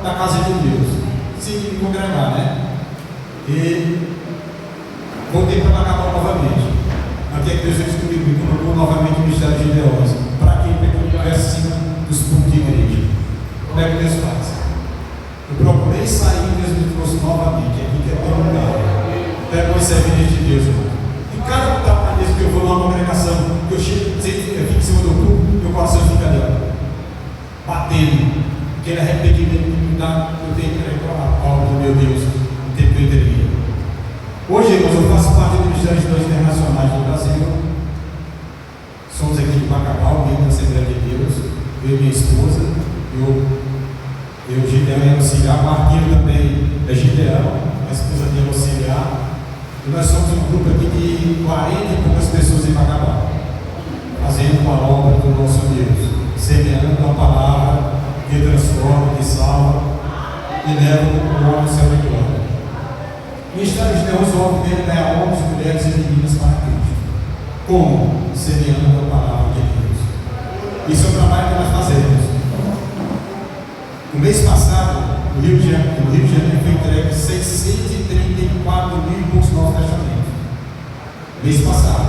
da casa de Deus, se congregar, né? E voltei para Macapá novamente. Até que Deus me colocou novamente no ministério de Deus. Para quê? Para que eu estivesse acima dos pontos de igreja. Como é que Deus faz? Eu procurei sair e Deus me trouxe novamente. Aqui que é teu lugar. Até conhecer a vida de Deus. E cada vez que eu vou numa congregação, que eu chego, eu fico em cima do púlpito, meu coração fica ali, batendo. Aquele arrependimento que me dá, eu tenho que reclamar a obra do meu Deus, no tempo que eu entreguei. Hoje, irmãos, eu faço parte do Ministério de Estudos Internacionais do Brasil. Somos aqui de Bacabal, membro da Assembleia de Deus. Eu e minha esposa. Eu Gideão é auxiliar. Marquinho também é Gideão. A esposa dele é auxiliar. E nós somos um grupo aqui de 40 e poucas pessoas em Bacabal, fazendo a obra do nosso Deus, semeando a palavra que transforma, que salva e leva o homem ao céu de glória. O Ministério de Deus, o alvo dele é homens, mulheres e meninas para Cristo. Como? Semeando a palavra de Deus. Isso é o trabalho que nós fazemos. No mês passado, no Rio de Janeiro foi entregue 634 mil e poucos novos testamentos. Mês passado.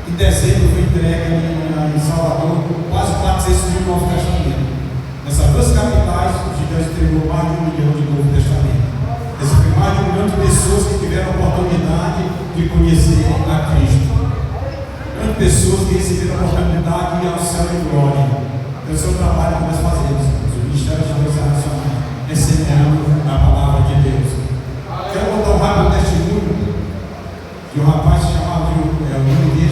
Em dezembro foi entregue em Salvador quase 400 mil novos testamentos. Nessas duas capitais, o Gideão entregou mais de 1 milhão de Novo Testamento. Esse foi mais de 1 milhão de pessoas que tiveram a oportunidade de conhecer a Cristo. 1 milhão de pessoas que receberam a oportunidade de ir ao céu de glória. Esse é o trabalho que nós fazemos. O Ministério de Deus Nacional, ensinando a palavra de Deus. Quero contar um rápido testemunho de um rapaz chamado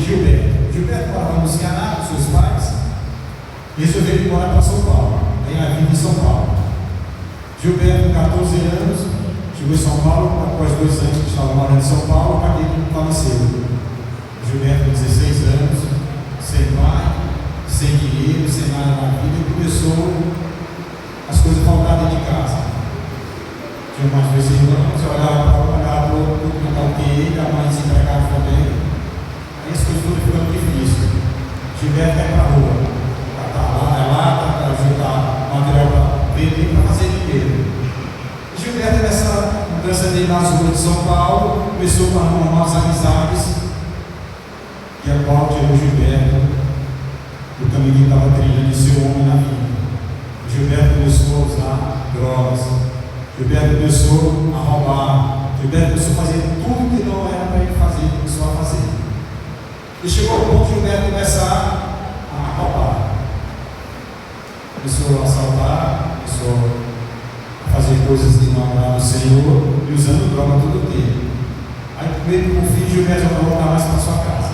Gilberto. Gilberto morava no Ceará com seus pais. Resolveu ir embora para São Paulo. Tem a vida em São Paulo. Gilberto, com 14 anos, chegou em São Paulo. Após 2 anos que estava morando em São Paulo, cadê que faleceu? Gilberto, com 16 anos, sem pai, sem dinheiro, sem nada na vida, começou as coisas faltavam de casa. Tinha umas vezes irmãos, você olhava para o que a mãe se entregava também. Aí as coisas foram ficando difíceis. Gilberto vai para a rua, para juntar material para vender, para fazer dinheiro. Gilberto, nessa mudança dele nas ruas de São Paulo, começou a arrumar novas amizades, e a qual tirou Gilberto do caminho que estava trilhando de ser homem na vida. Gilberto começou a usar drogas. Gilberto começou a roubar. Gilberto começou a fazer tudo que não era para ele fazer, começou a fazer. E chegou ao ponto de Gilberto começar a roubar. Começou a assaltar, começou a fazer coisas que não agradaram ao Senhor e usando droga todo o tempo. Aí, primeiro, com o filho, Gilberto não voltar mais para sua casa.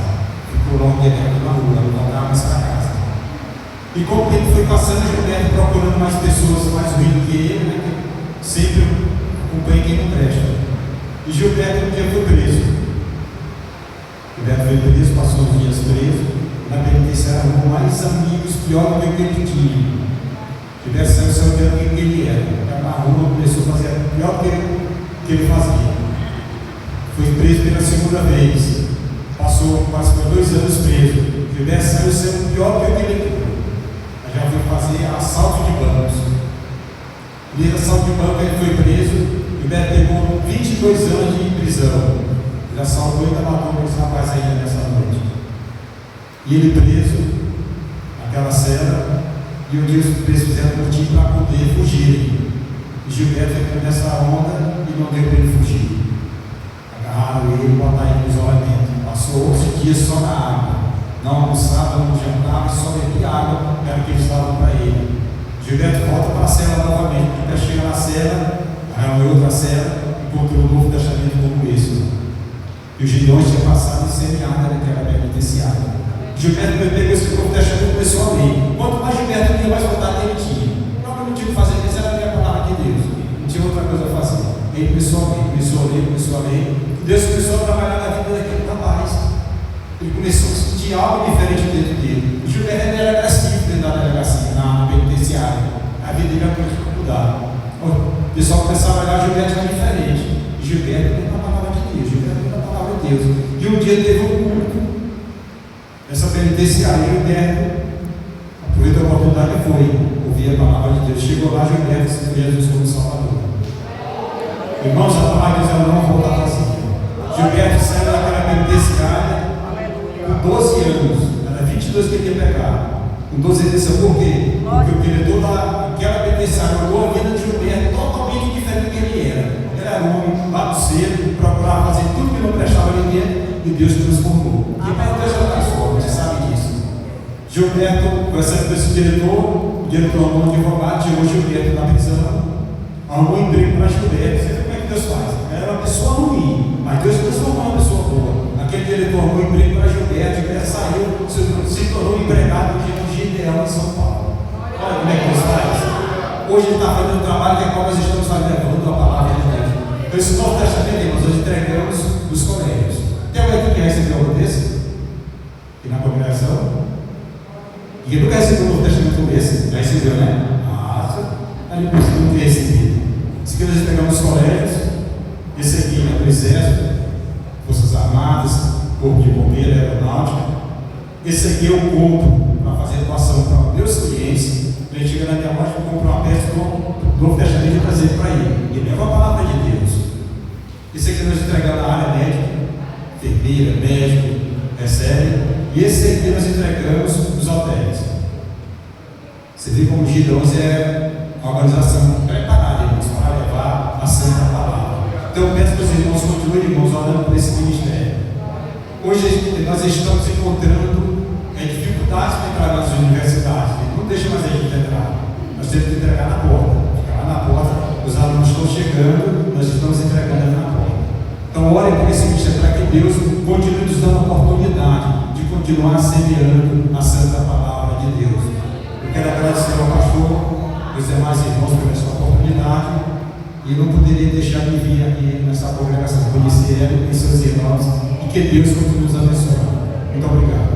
Ficou lá um tempo na rua, não voltava mais para casa. E com o tempo foi passando, Gilberto procurando mais pessoas mais ruins que ele, né? Sempre acompanha quem não presta. E Gilberto um dia foi preso. Gilberto foi preso, passou uns dias preso. Na penitenciária arrumou mais amigos, pior do que ele tinha. Gilberto saiu sabendo quem ele era. Na rua começou a fazer pior do que ele fazia. Foi preso pela segunda vez. Passou quase 2 anos preso. Gilberto saiu sendo pior do que ele tinha. Já foi fazer assalto de bancos. Nesse assalto de banco ele foi preso. Gilberto pegou 22 anos de prisão. Ele assaltou e ainda matou esse rapaz ainda nessa noite. E ele preso naquela cela. E um dia os presos fizeram motivo para poder fugir. E Gilberto ficou nessa onda e não deu para ele fugir. Agarraram ele e botaram ele no isolamento. Passou 11 dias só na água. Não almoçava, não jantava, só bebia água, era o que eles davam para ele. Gilberto volta para a cela novamente. Até chegar na cela, arrumou outra cela, encontrou um novo testamento como esse. E os Gideões tinham passado em semeada naquela penitenciária. Gilberto pegou esse novo testamento e começou a ler. Quanto mais Gilberto lia, mais vontade ele tinha. O próprio motivo de fazer isso era ler a palavra de Deus. Não tinha outra coisa a fazer. Ele começou a ler. E Deus começou a trabalhar na vida daquele rapaz. Ele começou a sentir algo diferente dentro dele. O Gilberto era agressivo dentro da delegacia, na penitenciária. A vida dele começou a mudar. O pessoal começava a olhar, Gilberto era diferente. E Gilberto tem a palavra de Deus. Gilberto tem a palavra de Deus. E um dia teve um culto nessa penitenciária. Gilberto aproveitou a oportunidade e foi ouvir a palavra de Deus. Chegou lá, Gilberto aceitou Jesus como Salvador. Irmãos, a palavra de Deus ela não volta vazia. Gilberto saiu daquela penitenciária com 12 anos, era 22 que ele ia pegar. Com 12 anos, por quê? Porque o diretor daquela penitenciária olhou a vida de Gilberto totalmente diferente do que ele era. Ele era um homem lá do cedo, procurava fazer tudo que não prestava ali dentro, e Deus transformou. E para Deus é transforma, você sabe disso. Gilberto, conversando com esse diretor, o diretor arrumou um advogado, tirou Gilberto da prisão, arrumou um emprego para Gilberto. Você vê como é que Deus faz? Era uma pessoa ruim, mas Deus transformou uma pessoa boa. Aquele diretor arrumou um emprego para Gilberto, Gilberto saiu, se tornou empregado de ideal em São Paulo. Olha como é que Deus faz. Hoje ele está fazendo um trabalho que é qual nós estamos levando a palavra de Deus. Então, esse Novo Testamento, irmãos, nós entregamos nos colégios. Tem alguém aqui que recebeu algo desse? E na congregação? E nunca recebeu o Novo Testamento como esse? Já recebeu, né? Ali não ter recebido. Esse aqui nós entregamos nos colégios. Esse aqui é do Exército, Forças Armadas, Corpo de Bombeiro, Aeronáutica. Esse aqui eu compro para fazer doação para meus clientes. Ele chega na minha loja e compra uma peça do Novo Testamento e trazer para ele. E leva a palavra de Deus. Esse aqui nós entregamos na área médica, enfermeira, médico, recebe. E esse aqui nós entregamos nos hotéis. Você vê como o G12 é uma organização preparada, irmãos, para levar a santa palavra. Então eu peço para os irmãos, continuem, irmãos, orando por esse ministério. Hoje nós estamos encontrando dificuldades para entrar nas universidades. Não deixa mais a gente entrar. Nós temos que entregar na porta. Ficar lá na porta, os alunos estão chegando, nós estamos entregando na porta. Então, orem por esse ministério para que Deus continue nos dando a oportunidade de continuar semeando a santa palavra de Deus. Eu quero agradecer ao pastor, os demais irmãos por essa oportunidade. E não poderia deixar de vir aqui nessa congregação, conhecer ele e seus irmãos, e que Deus continue nos abençoando. Muito obrigado.